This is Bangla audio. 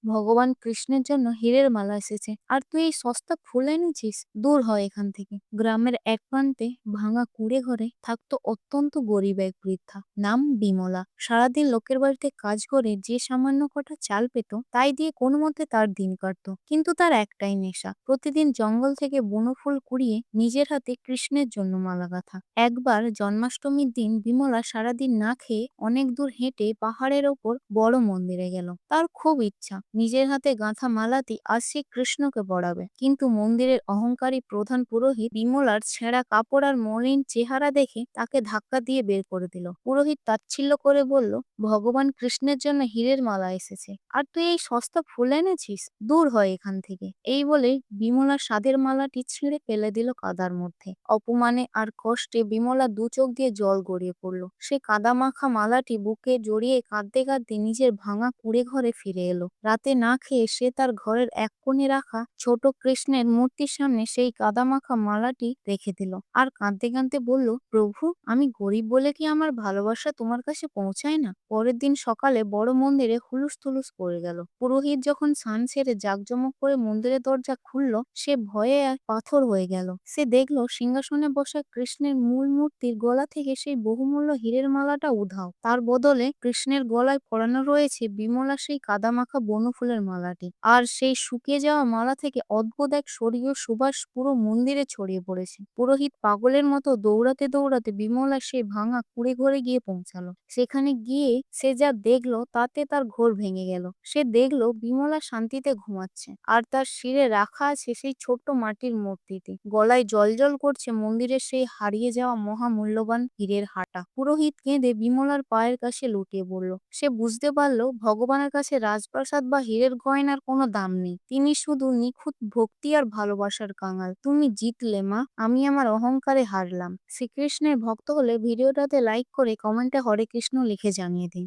ভগবান কৃষ্ণের জন্য হীরের মালা এসেছে আর তুই এই সস্তা ফুল এনেছিস? দূর হয় এখান থেকে। গ্রামের এক প্রান্তে ভাঙা কুঁড়ে ঘরে থাকতো অত্যন্ত গরিব এক বৃদ্ধা, নাম বিমলা। সারাদিন লোকের বাড়িতে কাজ করে যে সামান্য কটা চাল পেত তাই দিয়ে কোনো মতে তার দিন কাটতো। কিন্তু তার একটাই নেশা, প্রতিদিন জঙ্গল থেকে বুনো ফুল কুড়িয়ে নিজের হাতে কৃষ্ণের জন্য মালা গাঁথা। একবার জন্মাষ্টমীর দিন বিমলা সারাদিন না খেয়ে অনেক দূর হেঁটে পাহাড়ের ওপর বড় মন্দিরে গেল। তার খুব ইচ্ছা নিজের হাতে গাঁথা মালাটি আজ সে কৃষ্ণকে পরাবে, কিন্তু মন্দিরের অহংকারী প্রধান পুরোহিত বিমলার ছেঁড়া কাপড় আর মলিন চেহারা দেখে তাকে ধাক্কা দিয়ে বের করে দিল। পুরোহিত তাচ্ছিল্য করে বলল, ভগবান কৃষ্ণের জন্য হীরের মালা এসেছে আর তুই এই সস্তা ফুল এনেছিস? দূর হয় এখান থেকে। এই বলে বিমলা সাধের মালাটি ছিঁড়ে ফেলে দিল কাদার মধ্যে। অপমানে আর কষ্টে বিমলা দু চোখ দিয়ে জল গড়িয়ে পড়ল। সে কাদা মাখা মালাটি বুকে জড়িয়ে কাঁদতে কাঁদতে নিজের ভাঙা কুঁড়ে ঘরে ফিরে এলো। রাতে না খেয়ে সে তার ঘরের এক কোণে রাখা ছোট কৃষ্ণের মূর্তির সামনে সেই কাদা মাখা মালাটি রেখে দিল আর কাঁদতে কাঁদতে বলল, প্রভু, আমি গরিব বলে কি আমার ভালোবাসা তোমার কাছে পৌঁছায় না? পরের দিন সকালে বড় মন্দিরে হুলুস থুলুস পড়ে গেল। পুরোহিত যখন স্নান সেরে জাঁকজমক করে মন্দিরের দরজা খুলল, সে ভয়ে এক পাথর হয়ে গেল। সে দেখল সিংহাসনে বসা কৃষ্ণের মূল মূর্তির গলা থেকে সেই বহুমূল্য হীরের মালাটা উধাও। তার বদলে কৃষ্ণের গলায় পরানো রয়েছে বিমলা সেই কাদামাখা বনফুলের মালাটি। আর সেই শুকিয়ে যাওয়া মালা থেকে অদ্ভুত এক স্বর্গীয় সুবাস পুরো মন্দিরে ছড়িয়ে পড়েছে। পুরোহিত পাগলের মতো দৌড়াতে দৌড়াতে বিমলা সেই ভাঙা কুঁড়ে ঘরে গিয়ে পৌঁছালো। সেখানে গিয়ে সে যা দেখলো তাতে তার ঘোর ভেঙে গেল। সে দেখলো বিমলা শান্তিতে ঘুমাচ্ছে আর তার শিরে রাখা আছে সেই ছোট্ট মাটির মূর্তিটি। গলায় জ্বলজ্বল করছে মন্দিরের সেই হারিয়ে যাওয়া মহামূল্যবান হীরের হাটা। পুরোহিত কেঁদে বিমলার পায়ের কাছে লুটিয়ে পড়ল। সে বুঝতে পারল ভগবানের কাছে রাজপ্রাসাদ বা হীরের গয়নার কোনো দাম নেই। তিনি শুধু নিখুঁত ভক্তি আর ভালোবাসার কাঙাল। তুমি জিতলে মা, আমি আমার অহংকারে হারলাম। শ্রীকৃষ্ণের ভক্ত হলে ভিডিওটাতে লাইক করে কমেন্টে হরে কৃষ্ণ লিখে জানিয়ে দিন।